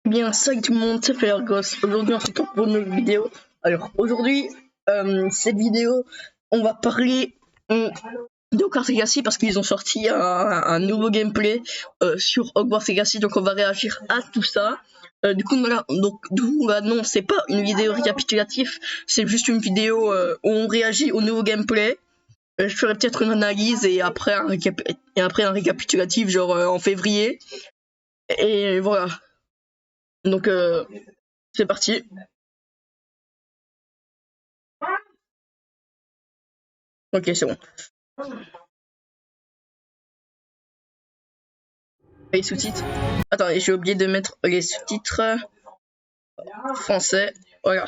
Bien, salut tout le monde, c'est Réagis. Aujourd'hui, on se retrouve pour une nouvelle vidéo. Alors, aujourd'hui, cette vidéo, on va parler de Hogwarts Legacy parce qu'ils ont sorti un nouveau gameplay sur Hogwarts Legacy. Donc, on va réagir à tout ça. Du coup, non, c'est pas une vidéo récapitulative, c'est juste une vidéo où on réagit au nouveau gameplay. Je ferai peut-être une analyse et après un récapitulatif, genre en février. Et voilà. Donc, c'est parti. Ok, c'est bon. Les sous-titres. Attendez, j'ai oublié de mettre les sous-titres français. Voilà.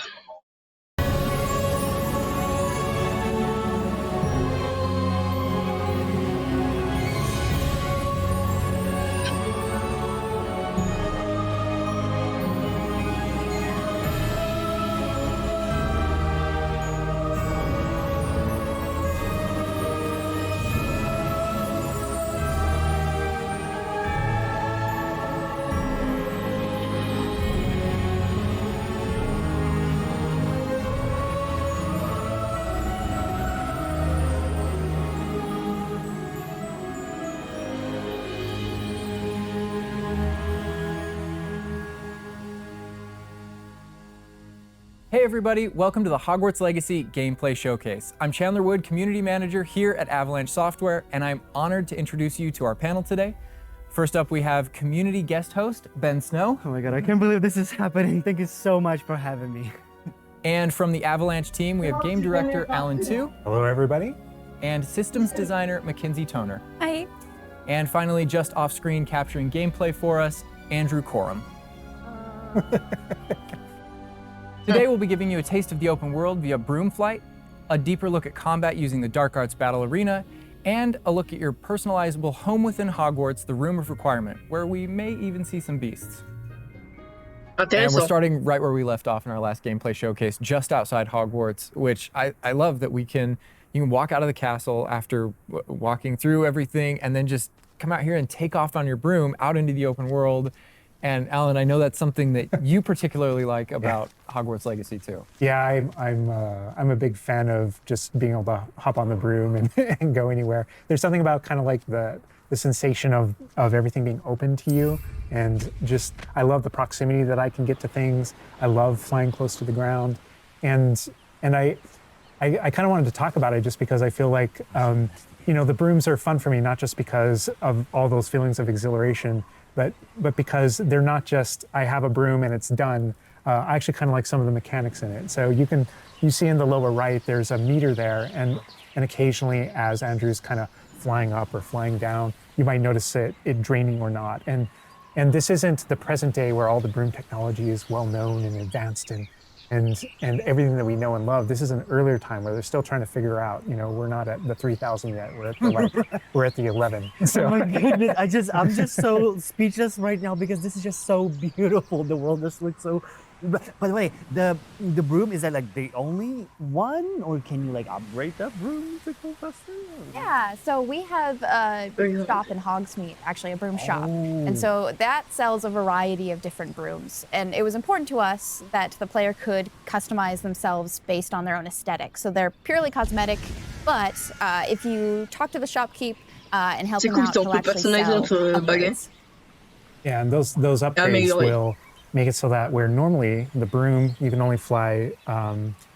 Hey everybody, welcome to the Hogwarts Legacy Gameplay Showcase. I'm Chandler Wood, Community Manager here at Avalanche Software, and I'm honored to introduce you to our panel today. First up, we have community guest host, Ben Snow. Oh my god, I can't believe this is happening. Thank you so much for having me. And from the Avalanche team, we have Game Director Alan Tu. Hello everybody. And Systems Designer Mackenzie Toner. Hi. And finally, just off screen capturing gameplay for us, Andrew Coram. Today we'll be giving you a taste of the open world via broom flight, a deeper look at combat using the Dark Arts Battle Arena, and a look at your personalizable home within Hogwarts, the Room of Requirement, where we may even see some beasts. And we're starting right where we left off in our last gameplay showcase, just outside Hogwarts, which I love that you can walk out of the castle after walking through everything and then just come out here and take off on your broom out into the open world. And Alan, I know that's something that you particularly like about Hogwarts Legacy too. Yeah, I'm a big fan of just being able to hop on the broom and go anywhere. There's something about kind of like the sensation of everything being open to you, and just I love the proximity that I can get to things. I love flying close to the ground, and I kind of wanted to talk about it just because I feel like the brooms are fun for me, not just because of all those feelings of exhilaration, but because they're not just, I have a broom and it's done. I actually kind of like some of the mechanics in it. So you see in the lower right, there's a meter there, and occasionally as Andrew's kind of flying up or flying down, you might notice it draining or not. And this isn't the present day where all the broom technology is well known and advanced and everything that we know and love. This is an earlier time where they're still trying to figure out, we're not at the 3000 yet, we're at the 11. So. Oh my goodness, I'm just so speechless right now because this is just so beautiful. The world just looks so, by the way, the broom, is that like the only one, or can you like upgrade that broom to go faster? Yeah, so we have a shop in Hogsmeade, actually a broom shop. And so that sells a variety of different brooms. And it was important to us that the player could customize themselves based on their own aesthetic. So they're purely cosmetic, but if you talk to the shopkeep and help them out, he'll actually sell upgrades. Yeah, and those upgrades will make it so that where normally the broom, you can only fly,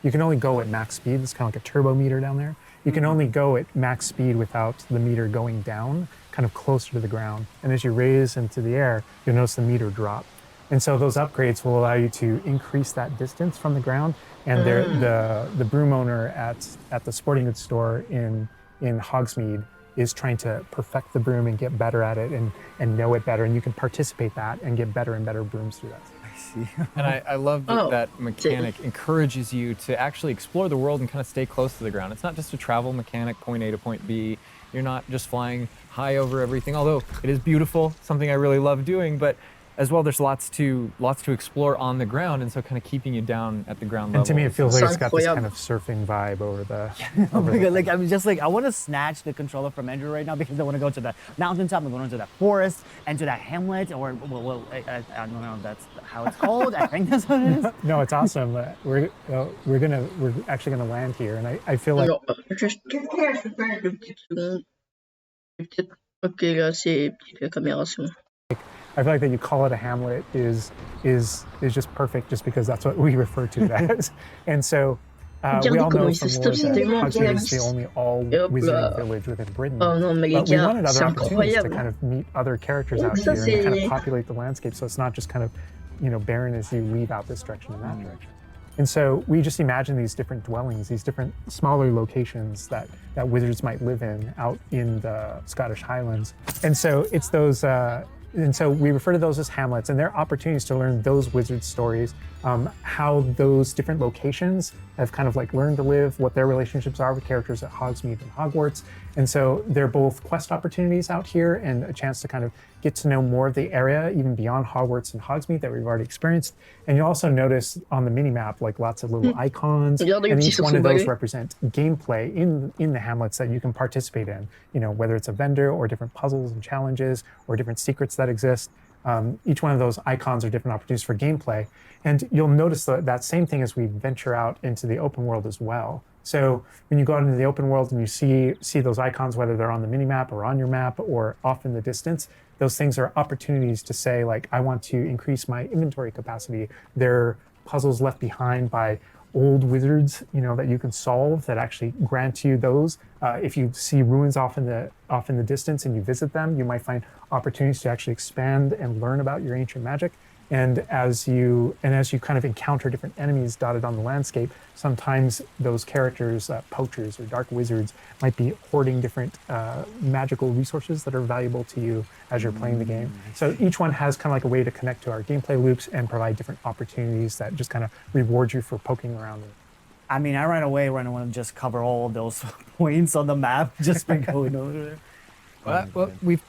you can only go at max speed. It's kind of like a turbo meter down there. You can only go at max speed without the meter going down, kind of closer to the ground. And as you raise into the air, you'll notice the meter drop. And so those upgrades will allow you to increase that distance from the ground. And the broom owner at the sporting goods store in Hogsmeade is trying to perfect the broom and get better at it and know it better. And you can participate that and get better and better brooms through that. I see. And I love that mechanic encourages you to actually explore the world and kind of stay close to the ground. It's not just a travel mechanic, point A to point B. You're not just flying high over everything, although it is beautiful, something I really love doing, but as well, there's lots to explore on the ground, and so kind of keeping you down at the ground level. And to me, it feels like it's got this Incroyable. kind of surfing vibe over the. Oh my god, like I'm just like I want to snatch the controller from Andrew right now because I want to go to the mountaintop, I'm going to that forest and to that hamlet, or I don't know if that's how it's called. I think that's what it is. No, it's awesome. We're actually gonna land here, and I feel like Alors, juste deux petites secondes. Ok, là, c'est la caméra, c'est bon. I feel like that you call it a hamlet is just perfect, just because that's what we refer to it as. And so we all know from lore that Hogsmeade is the only all-wizarding village within Britain. Oh non, mais les But we gars, wanted c'est other opportunities to incroyable. kind of meet other characters Oh, out ça, here and kind c'est- of populate the landscape, so it's not just kind of, barren as you leave out this direction and that direction. And so we just imagine these different dwellings, these different smaller locations that wizards might live in out in the Scottish Highlands. And so it's those, and so we refer to those as hamlets, and they're opportunities to learn those wizard stories, how those different locations have kind of like learned to live, what their relationships are with characters at Hogsmeade and Hogwarts. And so they're both quest opportunities out here and a chance to kind of get to know more of the area, even beyond Hogwarts and Hogsmeade that we've already experienced. And you'll also notice on the mini-map, like lots of little icons, Regardez le and petit each one of sourcil those balai. represent gameplay in the hamlets that you can participate in, whether it's a vendor or different puzzles and challenges or different secrets that exist. Each one of those icons are different opportunities for gameplay. And you'll notice that same thing as we venture out into the open world as well. So when you go out into the open world and you see those icons, whether they're on the mini-map or on your map or off in the distance, those things are opportunities to say, like, I want to increase my inventory capacity. They're puzzles left behind by old wizards, that you can solve that actually grant you those. If you see ruins off in the distance and you visit them, you might find opportunities to actually expand and learn about your ancient magic. And as you kind of encounter different enemies dotted on the landscape, sometimes those characters, poachers or dark wizards, might be hoarding different magical resources that are valuable to you as you're playing the game. So each one has kind of like a way to connect to our gameplay loops and provide different opportunities that just kind of reward you for poking around. I mean, I right away want to just cover all of those points on the map just by going over there. Well, we've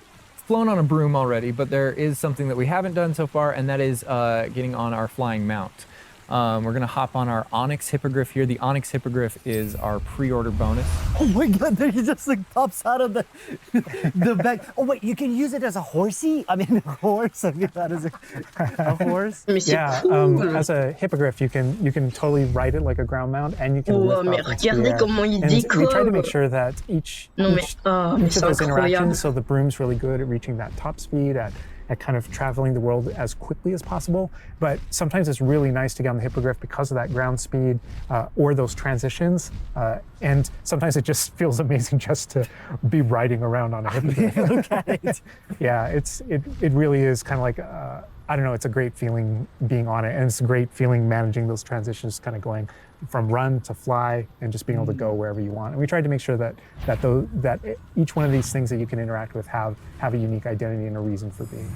flown on a broom already, but there is something that we haven't done so far, and that is getting on our flying mount. We're gonna hop on our Onyx Hippogriff here. The Onyx Hippogriff is our pre-order bonus. Oh my god, there he just like pops out of the back. Oh wait, you can use it as a horsey? I mean, a horse. I mean, that is a horse. Mais c'est Yeah, cool. as a hippogriff, you can totally ride it like a ground mount, and you can Oh, lift mais off into the regardez air. comment il And we try to décolle. make sure that each Non, mais, each mais of c'est those incroyable. interactions, so the broom's really good at reaching that top speed, at kind of traveling the world as quickly as possible. But sometimes it's really nice to get on the hippogriff because of that ground speed or those transitions. And sometimes it just feels amazing just to be riding around on a hippogriff. Look at it. Yeah, it really is kind of like, I don't know, it's a great feeling being on it. And it's a great feeling managing those transitions, kind of going from run to fly and just being able to go wherever you want. And we tried to make sure that each one of these things that you can interact with have a unique identity and a reason for being.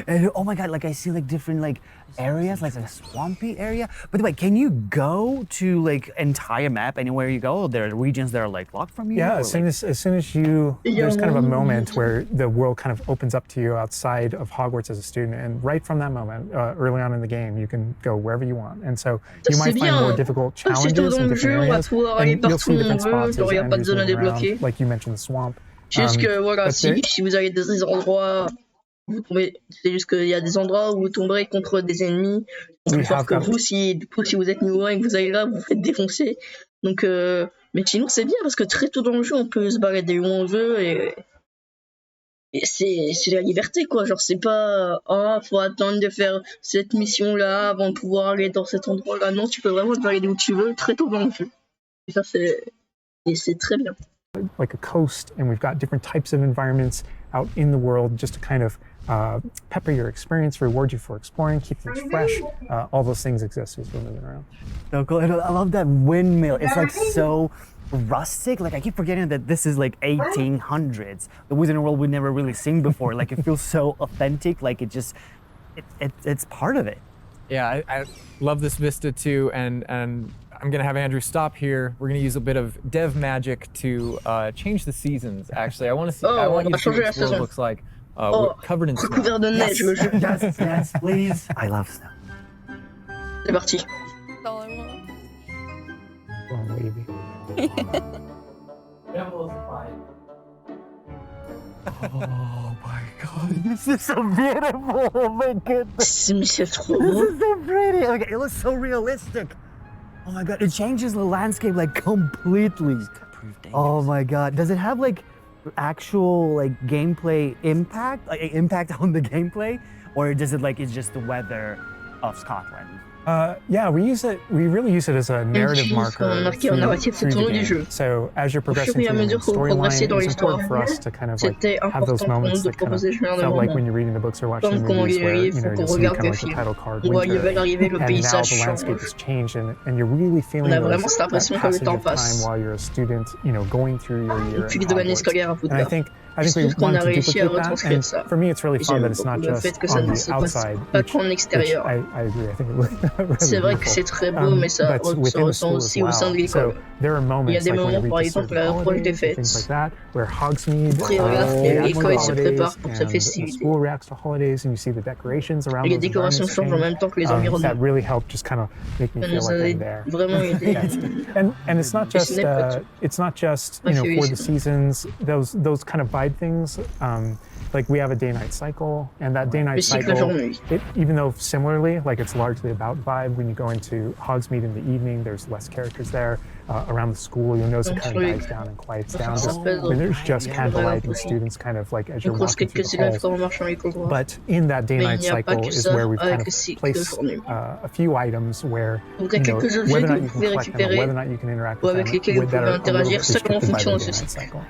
And oh my god, like I see like different like areas, like a swampy area. By the way, can you go to like entire map anywhere you go? Or there are regions that are like locked from you? Yeah, or, as soon like- as you, there's kind of a moment where the world kind of opens up to you outside of Hogwarts as a student, and right from that moment, early on in the game, you can go wherever you want. And so you might C'est find more bien. difficult Ah, c'est tout challenges dans in le different jeu, on va areas, pouvoir aller and you'll partout see où on different veut, spots genre as il n'y a pas de Andrew's zone à moving around, débloquer. like you mentioned the swamp. Juste que voilà, but si, the- si vous allez dans des endroits, vous tombez, c'est juste qu'il y a des endroits où vous tomberez contre des ennemis plus We forts have que got- vous. Si vous êtes nouveau et que vous allez là, vous vous faites défoncer. Donc, mais sinon c'est bien parce que très tôt dans le jeu, on peut se balader où on veut et c'est la liberté quoi. Genre c'est pas faut attendre de faire cette mission là avant de pouvoir aller dans cet endroit là. Non, tu peux vraiment te balader où tu veux très tôt dans le jeu. Et ça c'est très bien. like a coast, and we've got different types of environments out in the world just to kind of pepper your experience, reward you for exploring, keep things fresh. All those things exist as we're moving around. So cool. And I love that windmill. It's like so rustic. Like I keep forgetting that this is like 1800s. The Wizarding World we've never really seen before. Like it feels so authentic. Like it's part of it. Yeah, I love this vista too, and I'm gonna have Andrew stop here. We're gonna use a bit of dev magic to change the seasons. Actually, I want to see. I Oh, want on you va to see what changer la this world saison. looks like Oh, covered in snow. couvert de neige le jeu. Yes, yes, please. I love snow. C'est parti. So I will- Oh, maybe. Oh my god, this is so beautiful. Oh my goodness. Mais c'est trop This beau. is so pretty. Okay, it looks so realistic. Oh my god, it changes the landscape like completely. Oh my god, does it have like actual like gameplay impact, like impact on the gameplay, or does it like it's just the weather of Scotland? Yeah, we really use it as a narrative marker marqué en narratif tout through au long the du game. jeu. So as you're Au fur progressing et à through the mesure que vous progressez storyline, dans it's l'histoire, important for us to kind of like c'était have those important pour nous moments de that kind of proposer ce genre de felt like moments. when you're reading the books or watching Comme the quand on movies, lit where les livres, you know qu'on you'll see regarde kind le of like the film. title card On voit winter, arriver, le and now paysage the landscape change. has changed, and you're really feeling On a vraiment those, cette that impression que le passage temps of time passe. while you're a student, you know, going through your year Depuis in de l'année Hogwarts. scolaire à And I Poudlard. think Je we trouve qu'on wanted a to réussi à duplicate that, retranscrire and ça. for me it's really fun J'aime that it's not beaucoup le just fait que ça on ne the se passe outside, pas which qu'en extérieur. I agree. I think it looks really C'est vrai que beautiful. c'est très beau, mais ça But se within the ressent school aussi as au sein de well. l'école. So there are moments Il y a des like when moments, you par read the exemple, certain à l'approche des holidays and things fêtes. like that, where Hogsmeade Après, regarde, reacts l'école to se holidays prépare pour sa and the festivité. school reacts to holidays, and you see the decorations around Et les those décorations environments changent en change. même temps que les That environnements. really helped just kind of make me Ça feel nous like a I'm there. vraiment aidé. And it's not just you know, for the seasons, those kind of vibe things. Like we have a day-night cycle, and that day-night Le cycle cycle, jour-nuit. even though similarly, like it's largely about vibe. When you go into Hogsmeade in the evening, there's less characters there. Around the school, you'll notice it kind of dies down and quiets down. Just when there's just candlelight and students kind of like as you're On croise walking through quelques the élèves halls. quand on marche dans les couloirs. But in that Mais il day-night n'y a pas cycle que is ça where we've kind avec of le cycle placed jour-nuit. a few items where Donc il y a you know, quelques objets whether que or not vous you can pouvez collect them, or récupérer whether or not you can interact ou with avec them, lesquels vous that pouvez are a little interagir seulement en restricted by fonction the de day-night ceci. cycle.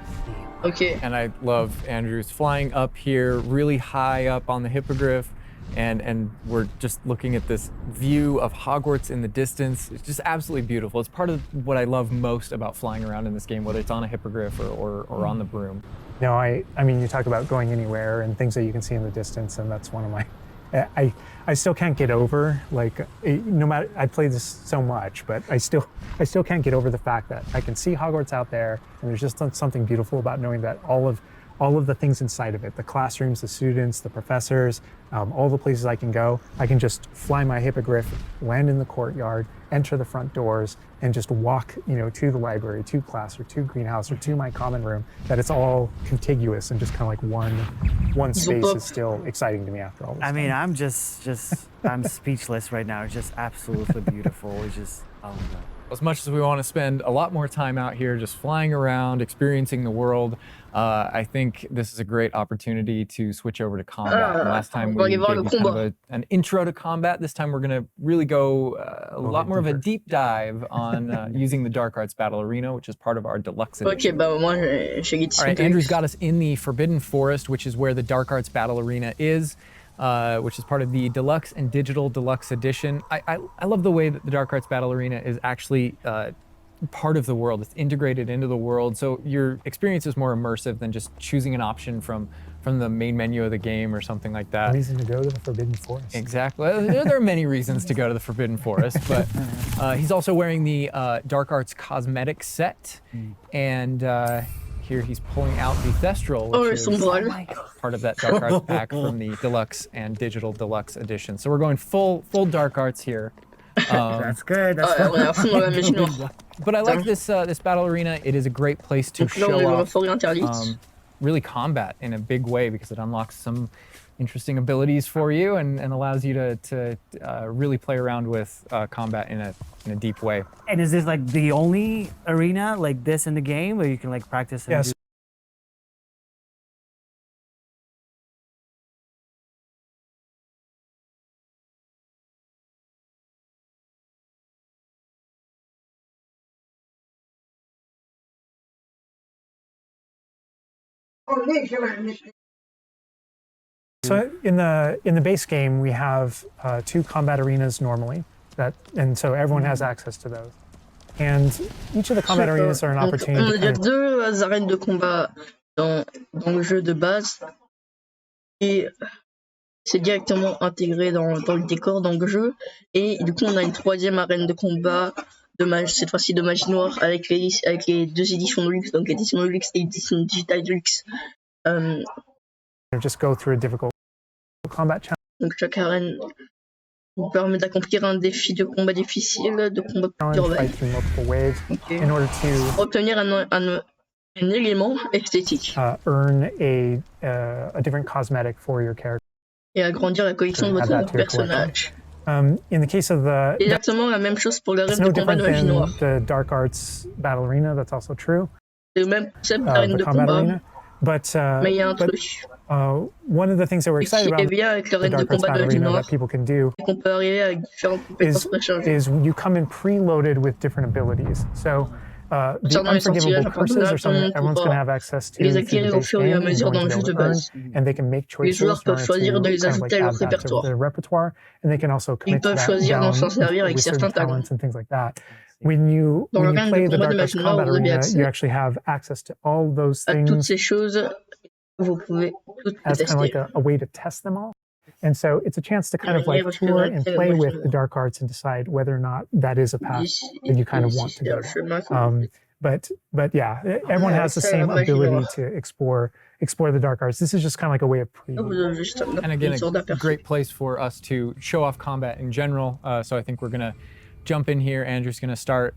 Ok. And I love Andrew's flying up here really high up on the hippogriff, and we're just looking at this view of Hogwarts in the distance. It's just absolutely beautiful. It's part of what I love most about flying around in this game, whether it's on a hippogriff or on the broom. No, I mean, you talk about going anywhere and things that you can see in the distance, and that's one of my. I still can't get over, like, no matter, I played this so much, but I still can't get over the fact that I can see Hogwarts out there, and there's just something beautiful about knowing that all of the things inside of it, the classrooms, the students, the professors, all the places I can go, I can just fly my hippogriff, land in the courtyard, enter the front doors, and just walk, you know, to the library, to class, or to greenhouse, or to my common room. That it's all contiguous and just kind of like one space is still exciting to me after all this. I mean, I'm just I'm speechless right now. It's just absolutely beautiful. It's just, oh my god. As much as we want to spend a lot more time out here just flying around, experiencing the world, I think this is a great opportunity to switch over to combat. And last time we gave you kind of an intro to combat. This time we're going to really go a lot more of a deep dive on using the Dark Arts Battle Arena, which is part of our deluxe edition. Ok, bah moi j'ai All right, Andrew's got us in the Forbidden Forest, which is where the Dark Arts Battle Arena is. Which is part of the Deluxe and Digital Deluxe Edition. I love the way that the Dark Arts Battle Arena is actually part of the world. It's integrated into the world, so your experience is more immersive than just choosing an option from the main menu of the game or something like that. Reason to go to the Forbidden Forest. Exactly. There are many reasons to go to the Forbidden Forest, but he's also wearing the Dark Arts cosmetic set, and here he's pulling out the Thestral, which is part of that Dark Arts pack from the Deluxe and Digital Deluxe Edition. So we're going full Dark Arts here. That's good. That's on est à fond dans la magie noire. But I like this battle arena. It is a great place to Donc là, on est show dans la off forêt interdite. really combat in a big way, because it unlocks some interesting abilities for you and allows you to really play around with combat in a deep way. And is this like the only arena like this in the game where you can like practice? And Yes. do- So in the base game, we have 2 combat arenas normally, and so everyone has access to those. And each of the combat arenas are an Donc, opportunity on to a kind déjà of 2 arènes de combat dans le jeu de base. Et c'est directement intégré dans le décor, dans le jeu. Et du coup, on a une 3e arène de combat, cette fois-ci de magie noire, avec les 2 éditions de luxe, donc l'édition de luxe et l'édition digitale de luxe. just go through a difficult combat challenge. Donc chaque arène vous permet d'accomplir un défi de combat difficile, de combat Fight urbain. through multiple waves Ok. in order to Pour obtenir un élément esthétique earn a different cosmetic for your character. et agrandir la collection de Add votre that to your personnage. In the case of C'est the, exactement la même chose pour it's l'arène no de combat different de magie than noire. the Dark Arts Battle Arena. That's also true. C'est le même concept d'arène The de combat combat, arena, but mais il y a un but truc one of the things that we're qui excited est about bien avec the l'arène de Dark Arts combat de Battle magie Arena noire, that people can do c'est qu'on peut arriver avec différentes compétences préchargées. is you come in preloaded with different abilities. So the Concernant les sortilèges unforgivable curses are something that everyone's going to have access to les through acquérir the au base fur et à game and mesure going dans to le be jeu able de to earn, base. and they can make Les choices joueurs in peuvent order choisir de to les kind of ajouter à like leur add that to répertoire. their repertoire, and they can also Ils commit to peuvent that choisir d'en down s'en servir avec with certain certains talents. talents and things like that. When you Dans l'arène de play the combat de Dark Arts magie noire, Combat vous avez Arena, accès you actually have access to all those à toutes things ces choses, vous pouvez toutes les as kind of like tester. a way to test them all. And so it's a chance to kind of like Parce que tour là, and c'est play moi, with the Dark Arts and decide whether or not that is a path Ici, that you kind of ici, want to c'est go un chemin que down. But yeah, everyone has the c'est same la magie ability noire. to explore the Dark Arts. This is just kind of like a way of Vous preview. avez juste And again, une sorte a d'aperçu. great place for us to show off combat in general. So I think we're gonna jump in here. Andrew's gonna start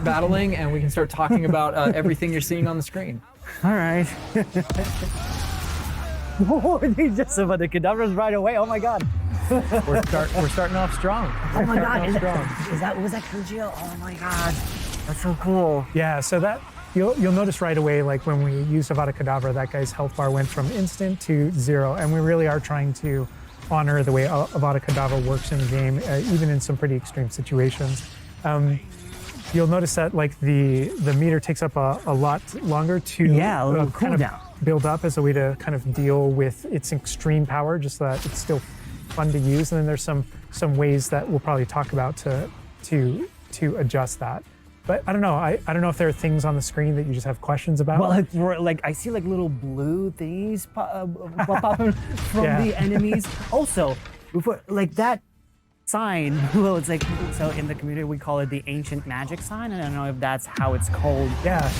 battling, and we can start talking about everything you're seeing on the screen. All right. Whoa, they just about the cadavers right away. Oh my god. We're starting off strong. Oh my god. Starting off strong. Was that Kujio? Oh my god. That's so cool. Yeah, so that you'll notice right away, like when we used Avada Kedavra, that guy's health bar went from instant to 0, and we really are trying to honor the way Avada Kedavra works in the game, even in some pretty extreme situations. You'll notice that like the meter takes up a lot longer to Yeah, a little kind of cooldown. build up as a way to kind of deal with its extreme power, just so that it's still fun to use. And then there's some ways that we'll probably talk about to adjust that. But I don't know. I don't know if there are things on the screen that you just have questions about. Well, like I see like little blue things popping from Yeah. the enemies. Also, before like that sign, well, it's like so in the community we call it the ancient magic sign. I don't know if that's how it's called yeah.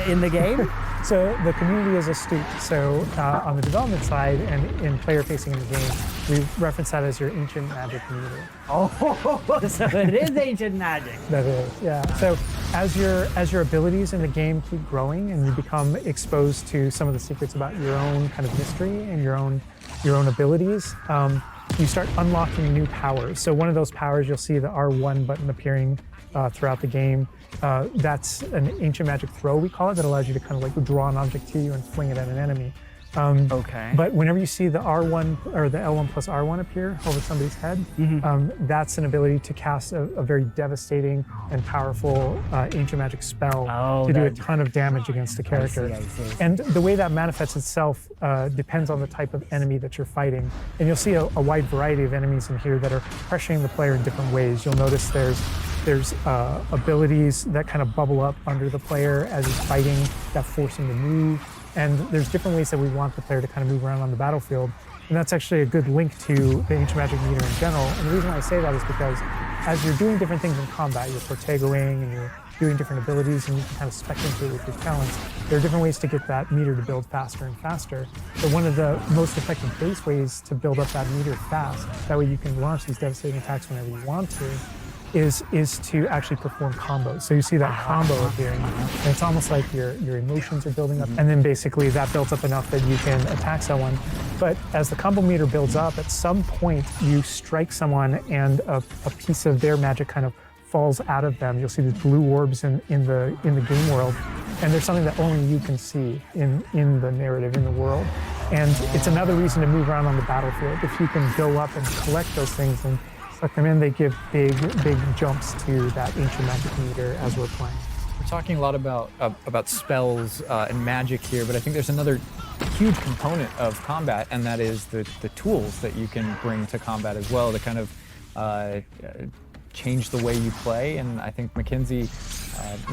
in the game. So the community is astute. So on the development side and in player facing in the game, we reference that as your ancient magic meter. Oh, so it is ancient magic. That is, yeah. So as your abilities in the game keep growing and you become exposed to some of the secrets about your own kind of mystery and your own abilities, you start unlocking new powers. So one of those powers, you'll see the R1 button appearing throughout the game. That's an ancient magic throw, we call it, that allows you to kind of like draw an object to you and fling it at an enemy. Okay. But whenever you see the R1 or the L1 plus R1 appear over somebody's head, that's an ability to cast a very devastating and powerful ancient magic spell to do a ton of damage against the character. I see. And the way that manifests itself depends on the type of enemy that you're fighting. And you'll see a wide variety of enemies in here that are pressuring the player in different ways. You'll notice there's abilities that kind of bubble up under the player as he's fighting that force him to move. And there's different ways that we want the player to kind of move around on the battlefield. And that's actually a good link to the ancient magic meter in general. And the reason why I say that is because as you're doing different things in combat, you're protegoing and you're doing different abilities and you can kind of spec into it with your talents, there are different ways to get that meter to build faster and faster. But one of the most effective base ways to build up that meter fast, that way you can launch these devastating attacks whenever you want to, is to actually perform combos. So you see that combo appearing, and it's almost like your emotions are building up, and then basically that builds up enough that you can attack someone. But as the combo meter builds up, at some point you strike someone and a piece of their magic kind of falls out of them. You'll see the blue orbs in the game world, and there's something that only you can see in the narrative, in the world. And it's another reason to move around on the battlefield. If you can go up and collect those things and suck them in, they give big jumps to that ancient magic meter as we're playing. We're talking a lot about spells and magic here, but I think there's another huge component of combat, and that is the tools that you can bring to combat as well to kind of change the way you play. And I think Mackenzie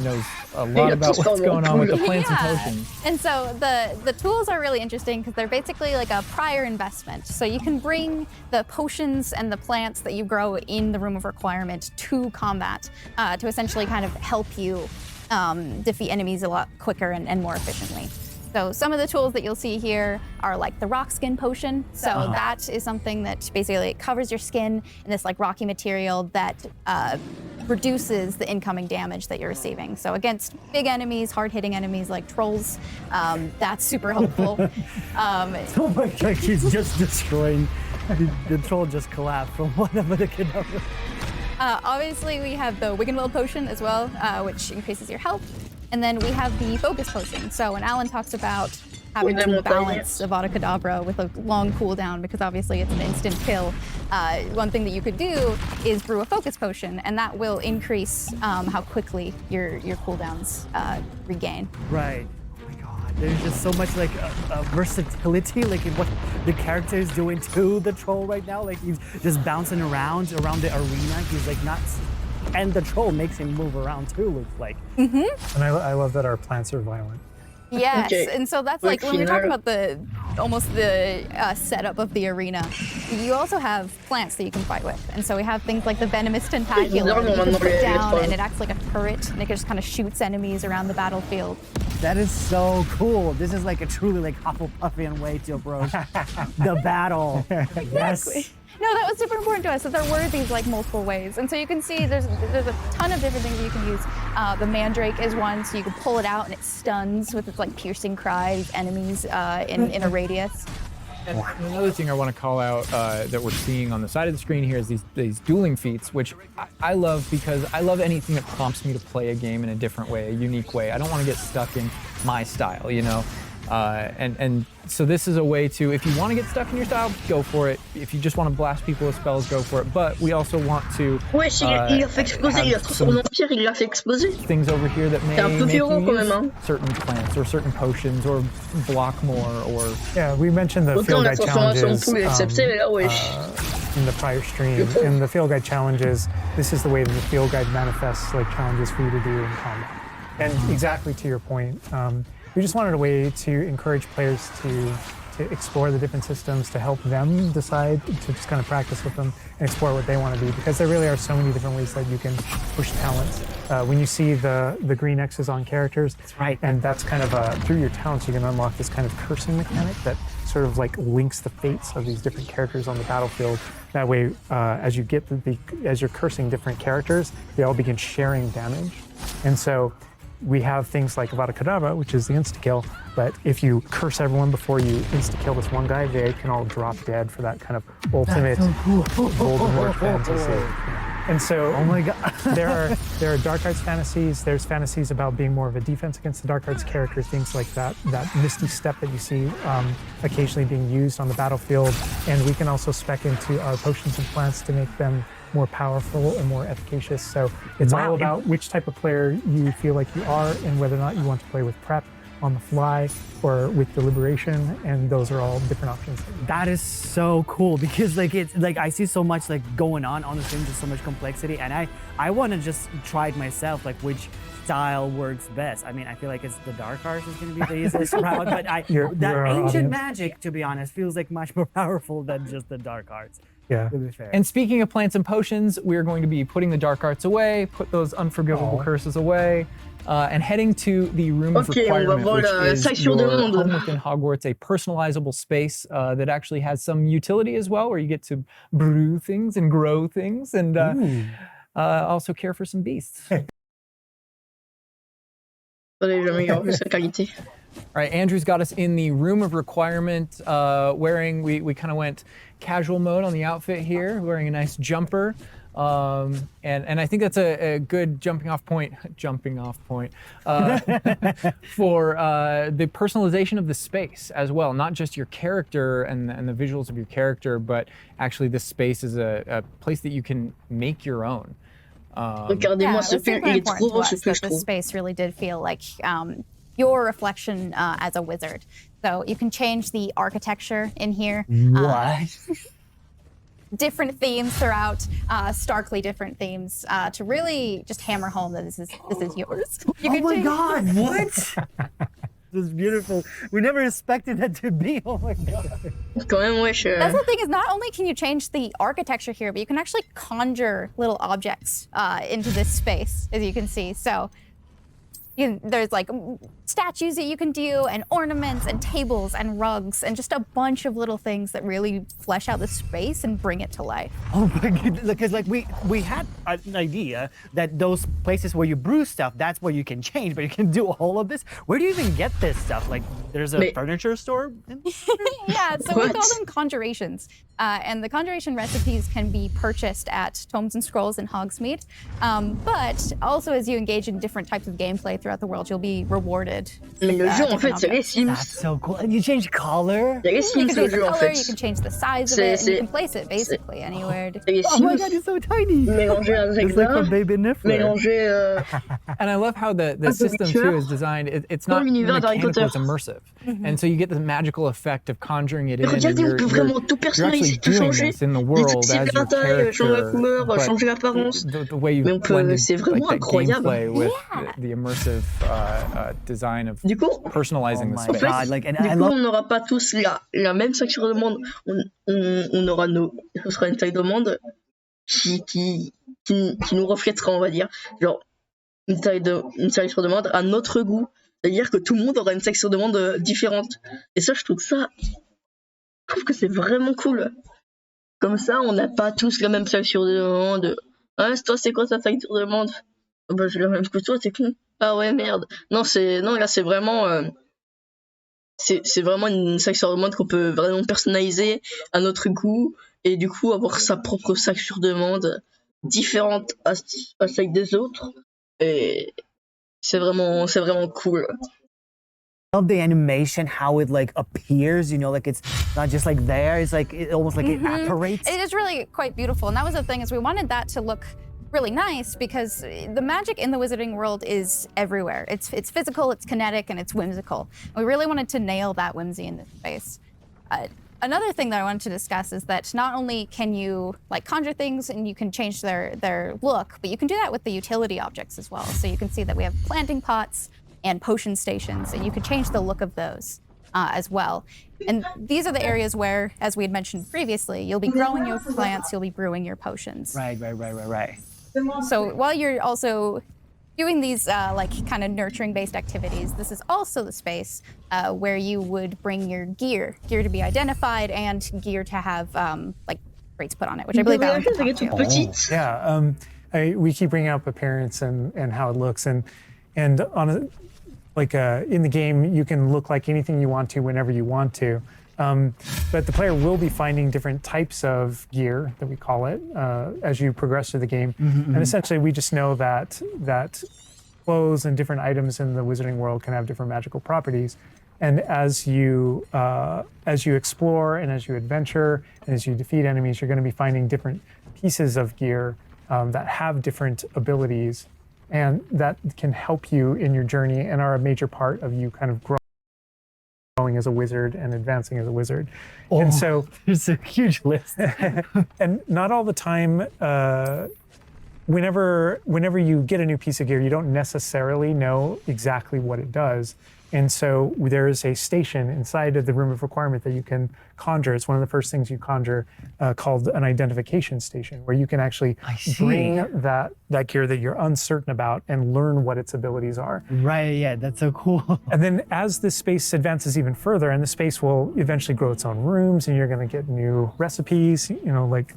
knows a lot about what's going on with the plants and potions. And so the tools are really interesting because they're basically like a prior investment. So you can bring the potions and the plants that you grow in the Room of Requirement to combat to essentially kind of help you defeat enemies a lot quicker and more efficiently. So some of the tools that you'll see here are like the rock skin potion. So that is something that basically covers your skin in this like rocky material that reduces the incoming damage that you're receiving. So against big enemies, hard-hitting enemies like trolls, that's super helpful. Oh my god, he's just destroying. The troll just collapsed from one of the cadavers. Obviously, we have the Wig and Will potion as well, which increases your health. And then we have the focus potion. So when Alan talks about having to balance Avada Kedavra with a long cooldown, because obviously it's an instant kill, one thing that you could do is brew a focus potion, and that will increase how quickly your cooldowns regain. Right. Oh my god, there's just so much like versatility, like in what the character is doing to the troll right now. Like he's just bouncing around the arena. He's like not. And the troll makes him move around too, looks like. And I love that our plants are violent. Yes, Okay. and so that's like when we're talking about the setup of the arena, you also have plants that you can fight with. And so we have things like the venomous tentacular that you can put down, and it acts like a turret, and it just kind of shoots enemies around the battlefield. That is so cool. This is like a truly like Hufflepuffian way to approach the battle. Yes. No, that was super important to us, that there were these like multiple ways. And so you can see there's a ton of different things that you can use. The Mandrake is one, so you can pull it out and it stuns with its like piercing cry these enemies in a radius. And another thing I want to call out that we're seeing on the side of the screen here is these dueling feats, which I love because I love anything that prompts me to play a game in a different way, a unique way. I don't want to get stuck in my style, you know? And so this is a way to, if you want to get stuck in your style, go for it. If you just want to blast people with spells, go for it. But we also want to Wesh, il a fait exploser, il a transformé en pierre, il l'a fait exploser. things over here that may C'est un peu make you violent quand use même, hein. certain plants or certain potions or block more or Yeah, we mentioned the Autant field la guide transformation challenges poule exceptée, mais là, wesh. in the prior stream. In the field guide challenges, this is the way that the field guide manifests like challenges for you to do in combat. And exactly to your point, we just wanted a way to encourage players to explore the different systems, to help them decide, to just kind of practice with them and explore what they want to be, because there really are so many different ways that you can push talents. When you see the green X's on characters, That's right. and that's kind of through your talents you can unlock this kind of cursing mechanic that sort of like links the fates of these different characters on the battlefield. That way, as you get as you're cursing different characters, they all begin sharing damage, and so we have things like Avada Kedavra, which is the insta-kill, but if you curse everyone before you insta-kill this one guy, they can all drop dead for that kind of ultimate Voldemort fantasy. And so, Oh my god. there are dark arts fantasies. There's fantasies about being more of a defense against the dark arts character, things like that misty step that you see occasionally being used on the battlefield. And we can also spec into our potions and plants to make them more powerful and more efficacious. So it's all about which type of player you feel like you are and whether or not you want to play with prep on the fly or with deliberation, and those are all different options. That is so cool because like it's like I see so much like going on the stream, just so much complexity, and I want to just try it myself, like which style works best. I mean, I feel like it's the dark arts is going to be the easiest route, but Your ancient audience. magic, to be honest, feels like much more powerful than just the dark arts. Yeah. To be fair. And speaking of plants and potions, we're going to be putting the dark arts away, put those unforgivable curses away, and heading to the room of Okay, on va requirement, voir which la is section de your monde. home within Hogwarts, a personalizable space that actually has some utility as well, where you get to brew things and grow things and also care for some beasts. J'avais jamais vu cette qualité. All right, Andrew's got us in the room of requirement, wearing, we kind of went casual mode on the outfit here, wearing a nice jumper. And I think that's a good jumping off point for the personalization of the space as well. Not just your character and the visuals of your character, but actually this space is a place that you can make your own. Regardez-moi ce it's film, super il est important trop to beau us ce that film, je this trouve. space really did feel like your reflection as a wizard. So you can change the architecture in here. What? Different themes throughout, starkly different themes, to really just hammer home that this is yours. You Oh can my change- god, what? This is beautiful. We never expected that to be. Oh my god. Quand même, wesh. That's the thing, is not only can you change the architecture here, but you can actually conjure little objects into this space, as you can see. So There's like statues that you can do, and ornaments, and tables, and rugs, and just a bunch of little things that really flesh out the space and bring it to life. Oh my goodness, because like we had an idea that those places where you brew stuff, that's where you can change, but you can do all of this. Where do you even get this stuff? Like there's a furniture store? Yeah, so we call them conjurations. And the conjuration recipes can be purchased at Tomes and Scrolls in Hogsmeade. But also as you engage in different types of gameplay throughout the world, you'll be rewarded. Le jeu, en fait, c'est les Sims. That's so cool. And you change color? C'est les You Sims, can le change the jeu, en color, fait. you can change the size of it, and you C'est- can place it basically anywhere. C'est les Oh my Sims god, it's so tiny. mélangés à It's like from Zelda, Baby Niffler. mélangés... And I love how the the system Witcher, too is designed. It's dans not l'univers d'Harry mechanical, Potter. it's immersive, and so you get the magical effect of conjuring it in. Regardez, And on you're, peut you're, vraiment tout you're actually personnaliser, tout doing changer. this in the Les world petits as your la taille, changer la character, couleur, but changer l'apparence. the way you Mais on peut- blended c'est like vraiment that incroyable. gameplay with Yeah. the immersive design of Du coup, personalizing Oh the my space. god, like, and Du I coup, love on n'aura pas tous la même section de monde. On aura ce sera une taille de monde qui nous reflètera, on va dire. Genre, une section de monde à notre goût. C'est-à-dire que tout le monde aura une section de monde différente. Et ça, je trouve que c'est vraiment cool. Comme ça, on n'a pas tous la même section de monde. Ah, toi, c'est quoi ta section de monde? Oh, bah, j'ai la même que toi, t'es con. Ah ouais, merde. Non, là, c'est vraiment... c'est vraiment une section de monde qu'on peut vraiment personnaliser à notre goût et du coup avoir sa propre section de monde différente à celle des autres et c'est vraiment cool. love the animation, how it like appears, you know, like it's not just like there, it's like it almost like it apparates. It is really quite beautiful, and that was the thing, is we wanted that to look really nice because the magic in the wizarding world is everywhere. It's physical, it's kinetic, and it's whimsical. We really wanted to nail that whimsy in this space. Another thing that I wanted to discuss is that not only can you like conjure things and you can change their look, but you can do that with the utility objects as well. So you can see that we have planting pots and potion stations, and you can change the look of those as well. And these are the areas where, as we had mentioned previously, you'll be growing your plants, you'll be brewing your potions. Right. So while you're also doing these like kind of nurturing based activities, this is also the space where you would bring your gear to be identified and gear to have like traits put on it, which I believe Alan can talk to. Petite. Yeah, we keep bringing up appearance and how it looks, and on a, like in the game you can look like anything you want to whenever you want to, but the player will be finding different types of gear, that we call it, as you progress through the game. And essentially we just know that clothes and different items in the wizarding world can have different magical properties. And as you explore and as you adventure and as you defeat enemies, you're going to be finding different pieces of gear that have different abilities and that can help you in your journey and are a major part of you kind of growing as a wizard and advancing as a wizard. And so It's a huge list. and not all the time, whenever you get a new piece of gear, you don't necessarily know exactly what it does. And so there is a station inside of the Room of Requirement that you can conjure. It's one of the first things you conjure, called an identification station, where you can actually bring that gear that you're uncertain about and learn what its abilities are. Right, yeah, that's so cool. And then as the space advances even further, and the space will eventually grow its own rooms, and you're going to get new recipes, you know, like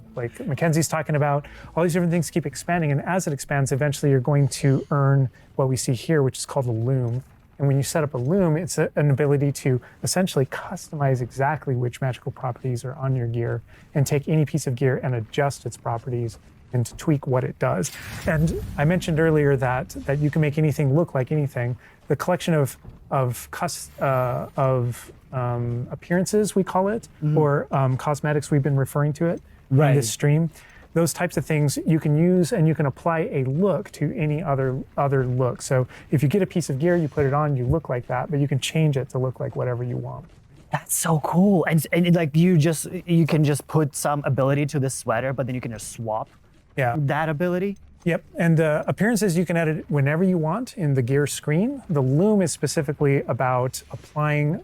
Mackenzie's talking about, all these different things keep expanding. And as it expands, eventually you're going to earn what we see here, which is called a loom. And when you set up a loom, it's an ability to essentially customize exactly which magical properties are on your gear and take any piece of gear and adjust its properties and to tweak what it does. And I mentioned earlier that you can make anything look like anything. The collection of appearances, we call it, or cosmetics, we've been referring to it in this stream. Those types of things you can use, and you can apply a look to any other look. So if you get a piece of gear, you put it on, you look like that, but you can change it to look like whatever you want. That's so cool. And like you can just put some ability to this sweater, but then you can just swap that ability. Yep, and appearances you can edit whenever you want in the gear screen. The loom is specifically about applying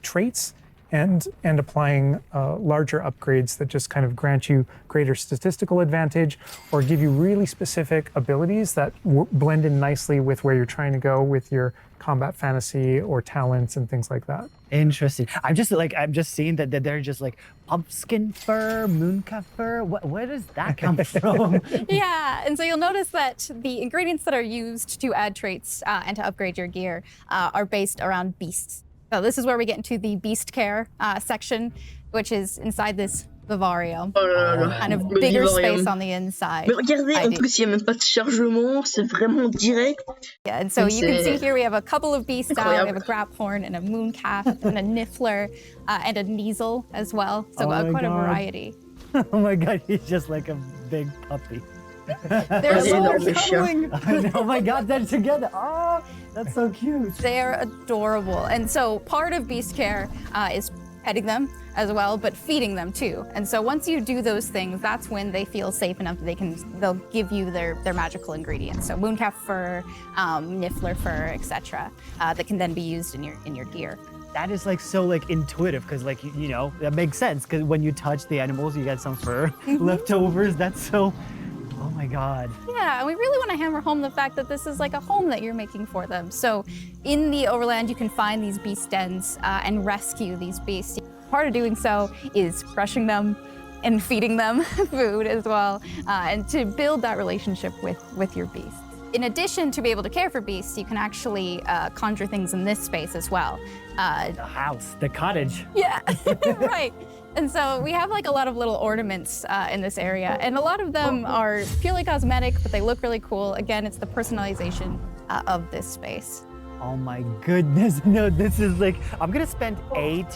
traits and applying larger upgrades that just kind of grant you greater statistical advantage or give you really specific abilities that blend in nicely with where you're trying to go with your combat fantasy or talents and things like that. Interesting. I'm just seeing that they're just like pumpkin fur, mooncalf fur. Where does that come from? Yeah, and so you'll notice that the ingredients that are used to add traits and to upgrade your gear are based around beasts. So this is where we get into the beast care section, which is inside this vivarium. Oh là là là. Kind of Le bigger vivarium. space on the inside. Mais regardez, en plus, il n'y a même pas de chargement, c'est vraiment direct. Yeah, and so you can see here we have a couple of beasts out. We have a Incroyable. graphorn and a mooncalf and a niffler and a neasel as well. So Oh my quite a God. variety. Oh my god, he's just like a big puppy. They're Vas-y, so non, mais chien. cuddling. Oh my god, they're together. Oh, that's so cute. They're adorable. And so part of beast care is petting them as well, but feeding them too. And so once you do those things, that's when they feel safe enough that they'll give you their magical ingredients. So mooncalf fur, niffler fur, etc. That can then be used in your gear. That is like so like intuitive because like you know that makes sense because when you touch the animals you get some fur leftovers. That's so. Oh my god. Yeah, and we really want to hammer home the fact that this is like a home that you're making for them. So in the overland, you can find these beast dens and rescue these beasts. Part of doing so is brushing them and feeding them food as well, and to build that relationship with your beasts. In addition to be able to care for beasts, you can actually conjure things in this space as well. The house, the cottage. Yeah, right. And so we have like a lot of little ornaments in this area, and a lot of them are purely cosmetic, but they look really cool. Again, it's the personalization of this space. Oh my goodness. No, this is like I'm gonna spend 8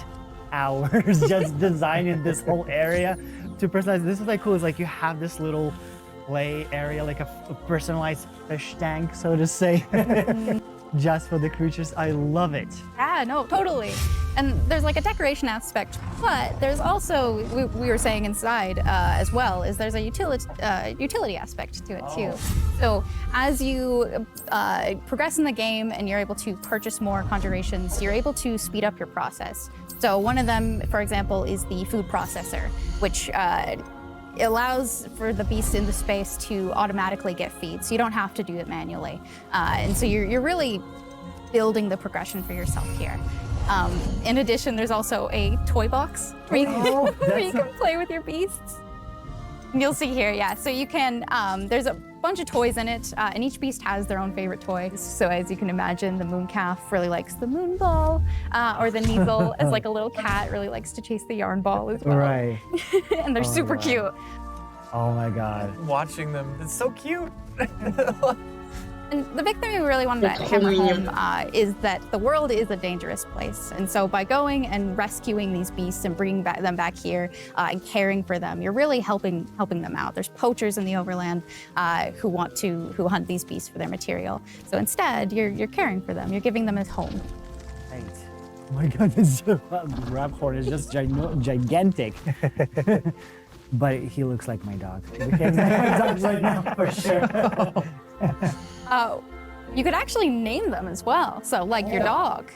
hours just designing this whole area to personalize. This is like cool. It's like you have this little play area, like a personalized fish tank, so to say, just for the creatures. I love it. Yeah, no, totally. And there's like a decoration aspect, but there's also, we were saying inside as well, is there's a utility aspect to it too. So as you progress in the game and you're able to purchase more conjurations, you're able to speed up your process. So one of them, for example, is the food processor, which allows for the beasts in the space to automatically get feed, so you don't have to do it manually. And so you're really building the progression for yourself here. In addition, there's also a toy box where you can play with your beasts. And you'll see here, yeah. So you can, there's a bunch of toys in it, and each beast has their own favorite toy. So as you can imagine, the mooncalf really likes the moon ball, or the neasel, as like a little cat, really likes to chase the yarn ball as well. Right. And they're super cute. Oh my god. Watching them, it's so cute. And the big thing we really wanted to hammer home is that the world is a dangerous place. And so by going and rescuing these beasts and bringing them back here and caring for them, you're really helping them out. There's poachers in the overland who hunt these beasts for their material. So instead, you're caring for them. You're giving them a home. Right. Oh my god, this graphorn is just gigantic. But he looks like my dog. We can't say my dog right now for sure. You could actually name them as well. So like your dog.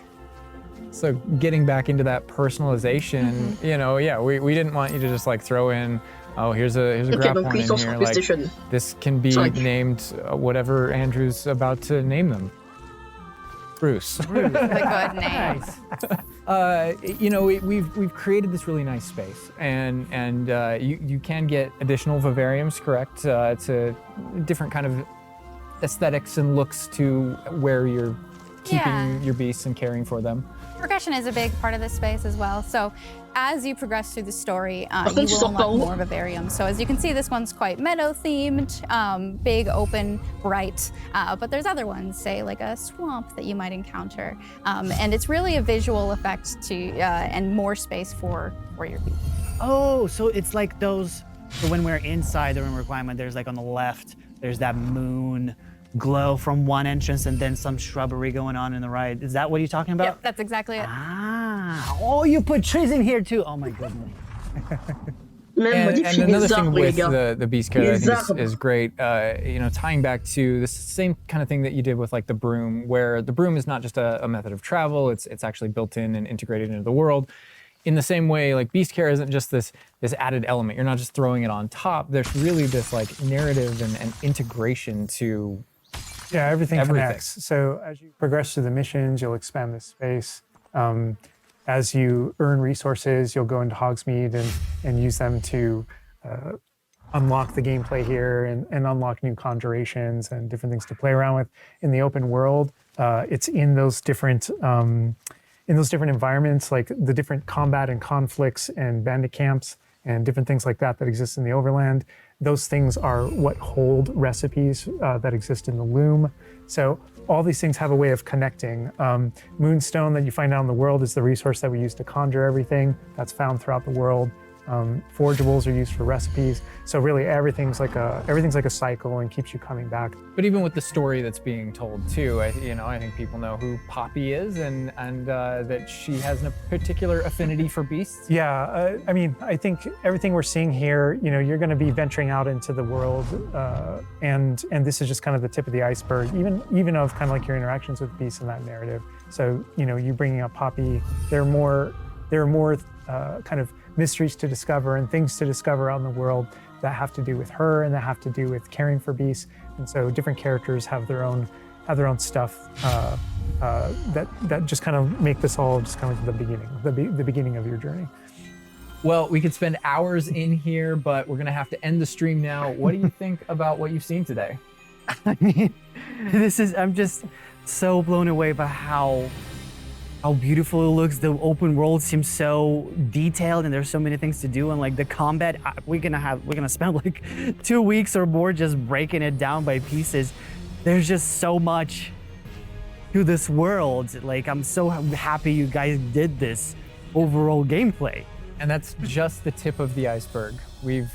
So getting back into that personalization, you know, yeah, we didn't want you to just like throw in, oh, here's a Ok, donc graphorn ils in sont sur here. Like, PlayStation. this can be Sorry. named whatever Andrew's about to name them. Bruce. That's a good name. You know, we've created this really nice space, and you can get additional vivariums, correct, to different kind of aesthetics and looks to where you're keeping your beasts and caring for them. Progression is a big part of this space as well. So as you progress through the story, you contre, tu will sors par unlock où? more vivariums. So as you can see, this one's quite meadow themed, big, open, bright. But there's other ones, say like a swamp that you might encounter. And it's really a visual effect and more space for your beasts. Oh, so it's like those, so when we're inside the room requirement, there's like on the left, there's that moon glow from one entrance and then some shrubbery going on in the right. Is that what you're talking about? Yep, that's exactly it. Ah, oh, you put trees in here too. Oh my goodness. Même And modifie another les thing arbres, les with gars. the beast care that I Les think arbres. is great, you know, tying back to the same kind of thing that you did with like the broom, where the broom is not just a method of travel, it's actually built in and integrated into the world. in the same way, like Beast Care isn't just this added element. You're not just throwing it on top. There's really this like narrative and integration to everything connects. So as you progress through the missions, you'll expand this space. As you earn resources, you'll go into Hogsmeade and use them to unlock the gameplay here and unlock new conjurations and different things to play around with. In the open world, it's in those different environments, like the different combat and conflicts and bandit camps and different things like that exist in the overland. Those things are what hold recipes that exist in the loom. So all these things have a way of connecting. Moonstone that you find out in the world is the resource that we use to conjure everything that's found throughout the world. Forgeables are used for recipes. So really everything's like a cycle and keeps you coming back. But even with the story that's being told too, I think people know who Poppy is and that she has a particular affinity for beasts. Yeah, I mean, I think everything we're seeing here, you're going to be venturing out into the world, and this is just kind of the tip of the iceberg, even of kind of like your interactions with beasts in that narrative. So you bringing up Poppy, there are more kind of mysteries to discover and things to discover out in the world that have to do with her and that have to do with caring for beasts. And so different characters have their own stuff that just kind of make this all just kind of the beginning of your journey. Well, we could spend hours in here, but we're gonna have to end the stream now. What do you think about what you've seen today? I mean, I'm just so blown away by how beautiful it looks. The open world seems so detailed and there's so many things to do, and like the combat, we're gonna spend like 2 weeks or more just breaking it down by pieces. There's just so much to this world. Like, I'm so happy you guys did this overall gameplay. And that's just the tip of the iceberg. We've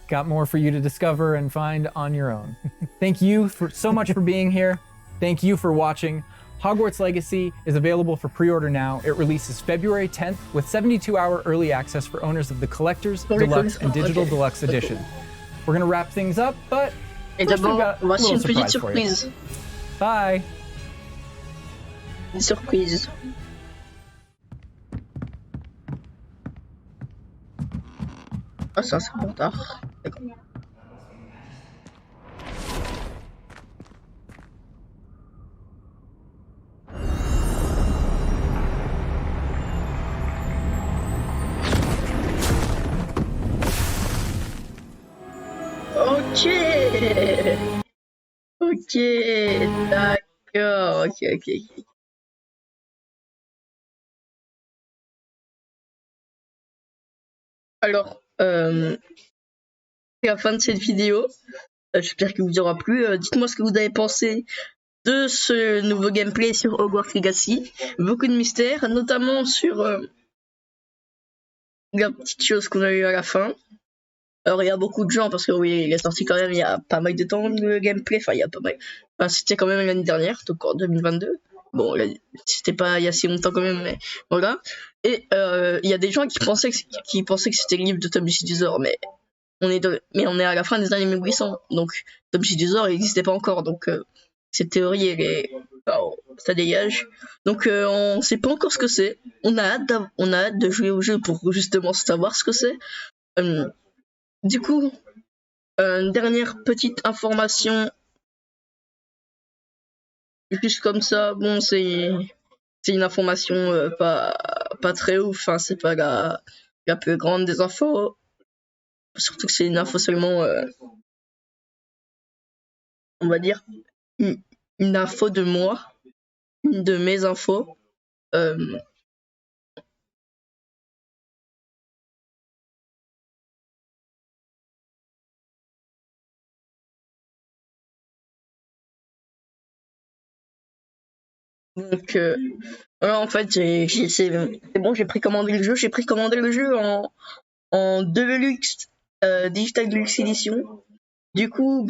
got more for you to discover and find on your own. Thank you so much for being here. Thank you for watching. Hogwarts Legacy is available for pre-order now. It releases February 10th with 72-hour early access for owners of the Collector's, Deluxe, and Digital Deluxe Edition. We're gonna wrap things up, but first we've got a voici little une petite surprise for you. surprise. Bye. Une surprise. Ah, c'est un serpentard. D'accord. Ok. Ok, d'accord. Ok. Alors, c'est la fin de cette vidéo. J'espère qu'il vous aura plu. Dites-moi ce que vous avez pensé de ce nouveau gameplay sur Hogwarts Legacy. Beaucoup de mystères, notamment sur la petite chose qu'on a eu à la fin. Alors il y a beaucoup de gens, parce que oui, il est sorti quand même il y a pas mal de temps le gameplay, enfin il y a pas mal. Enfin, c'était quand même l'année dernière, donc en 2022. Bon, c'était pas il y a si longtemps quand même, mais voilà. Et il y a des gens qui pensaient que c'était le livre de Tom Jedusor, mais on est à la fin des années 1800, donc Tom Jedusor il n'existait pas encore, donc cette théorie ça dégage. Donc on sait pas encore ce que c'est. On a hâte de jouer au jeu pour justement savoir ce que c'est. Du coup, une dernière petite information, juste comme ça. Bon, c'est une information pas très ouf. Hein, c'est pas la plus grande des infos. Surtout que c'est une info seulement, on va dire, une info de moi, une de mes infos. Donc, en fait, c'est bon, j'ai précommandé le jeu. J'ai précommandé le jeu en Deluxe, Digital Deluxe Edition. Du coup,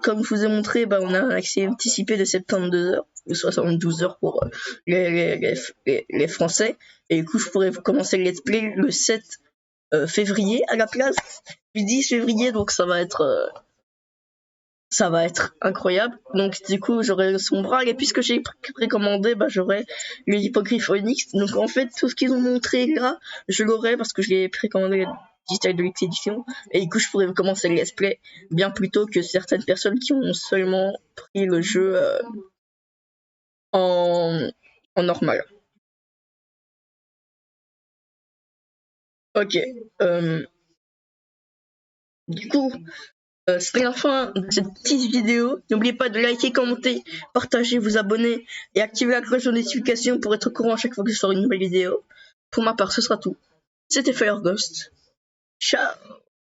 comme je vous ai montré, on a un accès anticipé de 72 heures, ou 72 heures pour les Français. Et du coup, je pourrais commencer le let's play le 7 février à la place du 10 février, donc ça va être ça va être incroyable. Donc du coup j'aurai son bras et puisque j'ai précommandé, bah j'aurai les hippogriffes Onyx. Donc en fait tout ce qu'ils ont montré là, je l'aurai parce que je l'ai précommandé digital de l'exédition et du coup je pourrais commencer le let's play bien plus tôt que certaines personnes qui ont seulement pris le jeu en normal. Ok. Du coup, c'était la fin de cette petite vidéo. N'oubliez pas de liker, commenter, partager, vous abonner et activer la cloche de notification pour être au courant à chaque fois que je sors une nouvelle vidéo. Pour ma part, ce sera tout. C'était Fire Ghost. Ciao.